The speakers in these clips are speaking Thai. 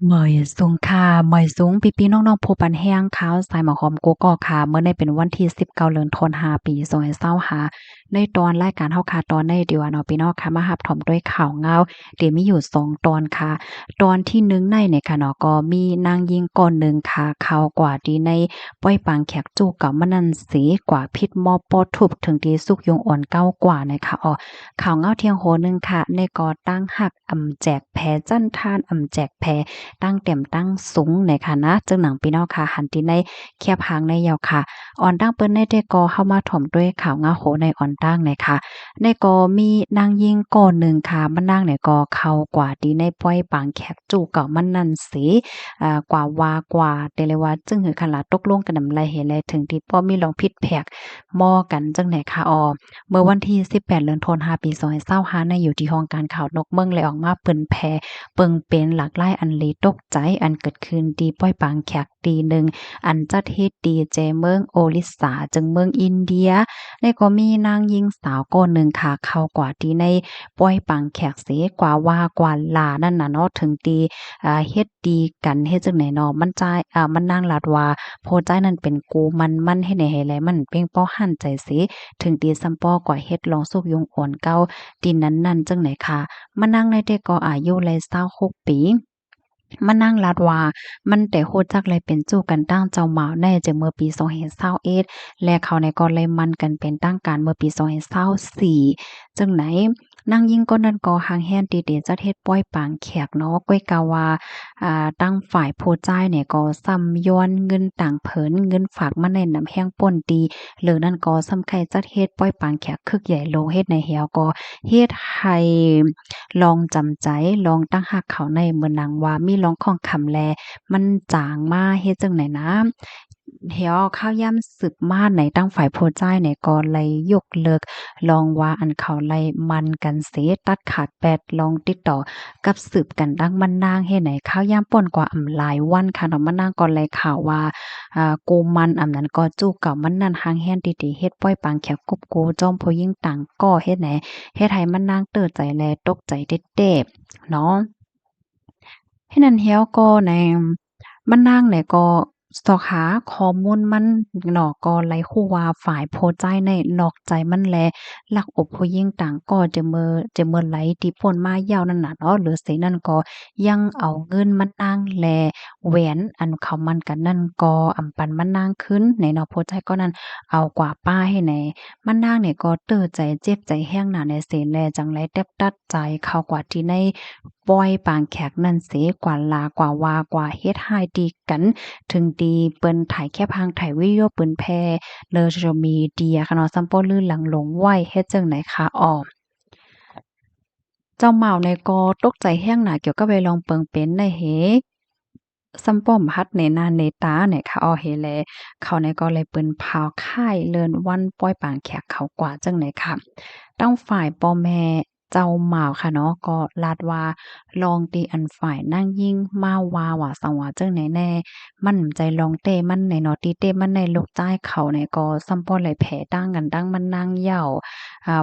เหมยสูงค่ะเหมยสูงพี่ๆน้องๆผู้ปันแห้งขาวสายหมอหอมโกกอกค่ะเมื่อในเป็นวันที่19เดือนธันวาปี2025ในตอนรายการเฮาค่ะตอนในเดียวเนาะพี่น้องค่ะมารับถมด้วยข่าวเงาเดี๋ยวมีอยู่2ตอนค่ะตอนที่1ในเนี่ยค่ะเนาะก็มีนางยิงก่อนหนึ่งค่ะข่าวกว่าที่ในป้อยปางแขกจู้กับมะนันสีกว่าพิษมอปอทุบถึงที่สุกยงอ่อนเก้ากว่านะคะข่าวเงาเที่ยงโหนึงค่ะในกอตั้งหักแจกแพจั้นทานแจกแพ ตั้งเต็มตั้งสูงในค่ะนะจึงหนังพี่น้องค่ะหันที่ในแคบหางในยาวค่ะอ่อนตั้งเปิ้นในได้ก็เข้ามาถมด้วยข่าวงาโหในอ่อนตั้งในค่ะในก็มีนางยิงก่อนหนึ่งค่ะมันนางเนี่ยก็เข้ากว่าดีในป้อยปางแขกจู่เก่ามันนั่นสิกว่าว่ากว่าแต่เลยว่าจึงหือคันละตกลงกันนำไรเห็นเลยถึงที่ป้อมีลองผิดแผกม้อกันจังไหนค่ะเมื่อวันที่18เดือนธันวาคมปี2025ในอยู่ที่ห้องการข่าวนกเมืองเลยออกมาเปิ้นแพ เปิงเป็นหลากหลายอันลีตกใจอันเกิดขึ้นดีป้อยปางแขกตีหนึ่งอันจัดเฮ็ดดีเจเมืองโอลิสาจึงเมืองอินเดียแล้วก็มีนางหญิงสาวคนหนึ่งค่ะเข้ากว่าที่ในป้อยปางแขกเสกว่าว่ากว่าลานั่นน่ะเนาะถึงตีเฮ็ดดีกันเฮ็ดจังไหนเนาะมันจ่ายมันนางลาดว่าโพใจายนั้นเป็นกูมันเฮ็ดให้แลมันเป้งป้อหั่นใจสิถึงตีซ้ำป้อกว่าเฮ็ดลองสุกยุงอ่อนเก่าดินนั้นๆจังไหนค่ะ มานั่งในเด็กก็อายุเลย26ปีมานั่งลัดว่ามันแต่โฮดจักเลยเป็นจู้กันตั้งเจ้าหมาแน่จะเมื่อปี2021และเขาในก็เลยมันกันเป็นตั้งการเมื่อปี2024จังไหนนางยิ่งก็นั้นก็หางแฮนดีเดจัดเฮ็ดป้อยปางแขกเนาะก้อยกาว่าตั้งฝ่ายผู้จ่ายเนี่ยก็ซ้ำย้อนเงินต่างเผินเงินฝากมาในน้ำแห้งป่นดีหรือนั่นก็ซ้ำไข่จัดเฮ็ดป้อยปางแขกคึกใหญ่โลเฮ็ดในเหี่ยวก็เฮ็ดให้ลองจำใจลองตั้งหักเขาในเมืองนางว่ามีร้องของคำแลมันจางมาเฮ็ดจังไหนนะเหี่ยวข้าวย่ำสึกมาในตั้งฝ่ายผู้จ่ายเนี่ยก็เลยยกเลิกลองว่าอันเขาไล่มันกันเสตัดขาดแปดลองติดต่อกับสืบกันดังมันนางเฮ็ดไหนข้าวย่ำป่นกว่าหลายวันค่ะเนาะมันนางก็เลยข่าวว่ากูมันนั้นก็จู้เก่ามันนั่นหางแฮนดีๆเฮ็ดป้อยปางแขกกบกูจอมผู้หญิงต่างก็เฮ็ดไหน เฮ็ดให้มันนางเติดใจแลตกใจเด็ดๆเนาะให้นั้นแล้วก็ในมันนางเนี่ยก็สอหาข้อมูลมันเนาะก็ไลฮู้ว่าฝ่ายผู้ใจายในนอกใจมันแลลักอกผู้หญิงต่างก็จะเมิดไหลที่พ้นมายาวนั่นน่ะเนาะหรือสินั่นก็ยังเอาเงินมันนางแลแหวนอันเขามันกันนั่นก็ปันมันนางคืนในเนาะผู้ใจายก็นั้นเอากว่าป้าให้แหน มันนางเนี่ยก็เตื้อใจเจ็บใจแห้งหนาในเสแลจังไรแทบตัดใจเขากว่าที่ในปอยปางแขกนั่นเสกว่าลากว่าว่ากว่าเฮ็ดให้ดีกันถึงดีเปิ้นถ่ายแค่พังถ่ายวิดีโอเปิ้นแพร่เลอ social media ค่ะเนาะซัมโปลือหลังหลงไว้เฮ็ดจังไหนคะเจ้าเหมาในก็ตกใจแห้งหนาเกี่ยวกับไปลองเปิงเป็นในเหซัมป้อมฮัดในนาในตาเนี่ยค่ะเฮแลเขาในก็เลยเปิ้นพาวค่ายเลินวันป้อยปางแขกเขากว่าจังไหนค่ะต้องฝ่ายพ่อแม่เจ้าหม่าวค่ะเนาะก็ลาดว่าลองตีอันฝ่ายนางยิ่งมาว่าสังว่าจังไหนแน่มันใจลองเต้มันในเนาะตีเต้มันในลูกจ้ายเขาเนี่ยก็ซัมป้อเลยแผตั้งกันดังมันนางเหย้า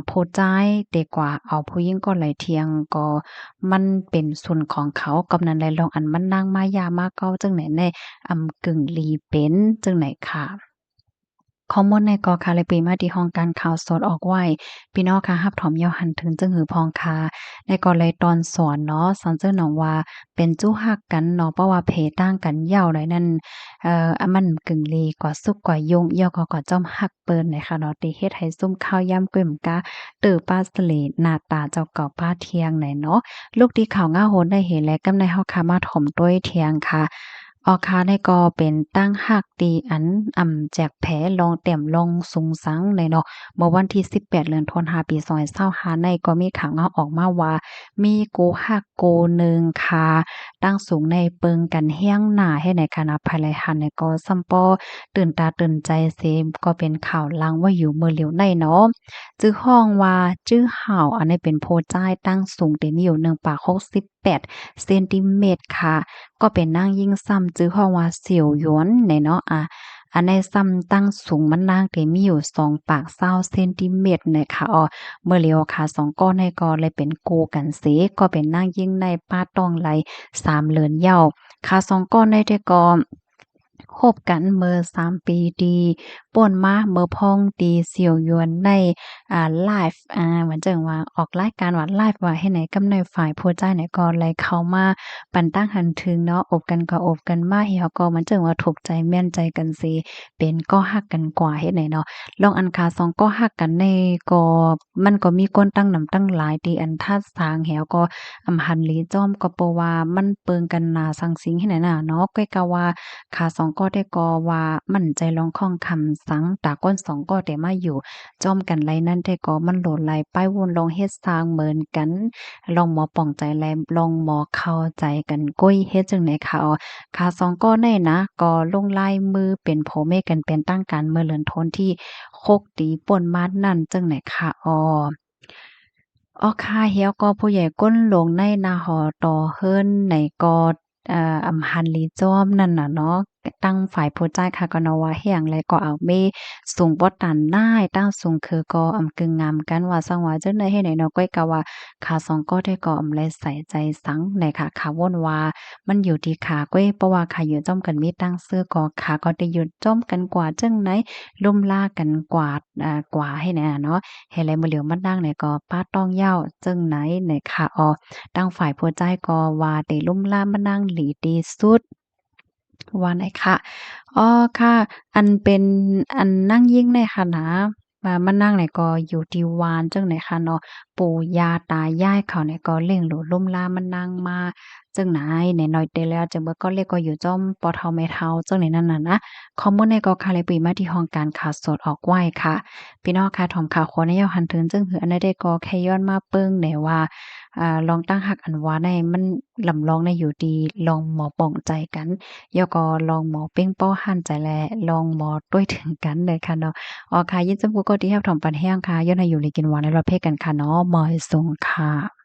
ผู้จ่ายดีกว่าเอาผู้หญิงก็เลยเถียงก็มันเป็นส่วนของเขากำนั้นเลยลองอันมันนางมายามาเก้าจังไหนแน่กึ่งลีเป็นจังไหนค่ะข้อมูลในกอคาเลยปีมาที่ห้องการข่าวสดออกไว้พี่น้องค่ะรับถอมเยาหันถึงจึงหือพองคาในกอเลยตอนสอนเนาะสอนเจ้าหนองว่าเป็นจู้ฮักกันเนาะเพราะว่าเพต่างกันยาวเลยนั่นมันกึ่งลีกว่าสุกกว่ายุงยอก็จ้อมฮักเปิ้นนะคะเนาะติเฮ็ดให้ซุ่มข้าวย่ำกึ่มกะเตอป้าสะเลหน้าตาเจ้าเก่าป้าเทียงไหนเนาะลูกที่ข่าวง่าโหนได้เห็นและกำในเฮาค่ะมาถ่อมด้วยเทียงค่ะค่ะในก็เป็นตั้งฮักดีอันแจกแผลลองเต็มลองสุงสังในเนาะเมื่อวันที่18เดือนธันวาปี2025ในก็มีข่าวออกมาว่ามีกูฮักกูหนึ่งค่ะตั้งสูงในเปิงกันเฮี้ยงหน้าให้ในคณะภายไลหันในก็ซัมปอตื่นตาตื่นใจเซมก็เป็นข่าวลังว่าอยู่เมื่อเหลียวในเนาะจื้อห้องว่าจื้อห่าวอันนี้เป็นโพจ้ายตั้งสูงเต็มอยู่1.68เซนติเมตรค่ะ ก็เป็นนางยิ่งซ้ำจื้อฮ้องว่าเสี่ยวหยวนในเนาะ อันในซ้ำตั้งสูงมันนางที่มีอยู่2ปาก20เซนติเมตรนะคะเมื่อเลียวค่ะ2ก้อนในก็เลยเป็นกูกันเสก็เป็นนางยิ่งในป้าต้องไหล3เลือนเหย้าค่ะ2ก้อนในที่ก็คบกันเมื่อ3ปีดีป่นมาเมื่อพ่องตีเสี่ยวยวนในไลฟ์เหมือนจังว่าออกรายการว่าไลฟ์ว่าให้ไหนกำในฝ่ายผู้จ่ายไหนก็เลยเข้ามาปันตั้งหันถึงเนาะอบกันก็อบกันมาเฮาก็มันจังว่าถูกใจแม่นใจกันสิเป็นก็ฮักกันกว่าเฮ็ดไหนเนาะลองอันคาสองก็ฮักกันในก็มันก็มีก้นตั้งนำตั้งหลายที่อันทัดสางแหวก็หันหลีจ้อมก็เพราะว่ามันเปิงกันหน้าสังสิงให้ไหนน่ะเนาะก็กะว่าขาสองก็ได้ก็ว่ามั่นใจลองข้องคำสังตาก้นสองก็ได้มาอยู่จ้อมกันไรนั่นได้ก็มันโหลดไหลป้ายวนลองเฮ็ดสร้างเหมือนกันลองหมอป่องใจแลลองหมอเข้าใจกันก้อยเฮ็ดจังไหนค่ะขาสองก็ได้นะก็ลงลายมือเป็นโผเมกันเป็นตั้งการเมื่อเลือนทนที่โคกตีป่นมาดนั่นจังไหนค่ะค่ะเฮียก็ผู้ใหญ่ก้นหลงในนาหอต่อเฮิรนในก็อำหันลีจ้อมนั่นน่ะเนาะตั้งฝ่ายผู้จ่ายค่ะก็เนาะว่าเฮียงไรก็เอาเมสูงบ่ตันได้ตั้งสูงคือก็กึ่งงามกันว่าซังว่าจังได๋เฮ็ดให้เนาะก้อยก็ว่าขาสองก็ได้ก็แลใส่ใจสังในค่ะขาวนว่ามันอยู่ที่ขาก้อยเพราะว่าขาอยู่จ้อมกันมีตั้งซื้อก็ขาก็ได้อยู่จ้อมกันกว่าจังไหนลุ่มล่ากันกว่ากว่าให้แน่เนาะ เฮดไรมื้อเหลียวมานั่งเนี่ยก็ป้าต้องเหย้าจึงไหนเนี่ยค่ะตั้งฝ่ายผู้ใจายก็ว่าได้ลุ่มล่ามมานั่งหลีดีสุดว่าไหนค่ะค่ะอันเป็นอันนั่งยิ่งในค่ะนะมานั่งเนี่ยก็อยู่ที่วานจังไหนค่ะเนาะปู่ย่าตายายเขาเนี่ยก็เลี้ยงดูลุ่มล่ามมานั่งมาจังไหนเนี่ยน้อยเตแล้วจังเบิ่ก็เรียกก็อยู่จ้อมปอเฒ่าแม่เฒ่าจังไหนนั่นน่ะนะข้อมูลในก็ค่ะเลยปีมาที่ห้องการข่าวสดออกไว้ค่ะ พี่น้องค่ะถ่อมข่าวขอแนวหันถึงจึงหืออันใดได้ก็แค่ย้อนมาเปิ้งแหน่ว่าลองตั้งหักอันว่าในมันลำลองในอยู่ดีลองหมอปองใจกันย่อก็ลองหมอเป้งเป้าหันใจแลลองหมอด้วยถึงกันเลยค่ะเนาะค่ะยินจำกูก็ที่แฮบถ่อมปันแห้งค่ะย้อนให้อยู่ลีกินหวานในประเภทกันค่ะเนาะมอยสูงค่ะ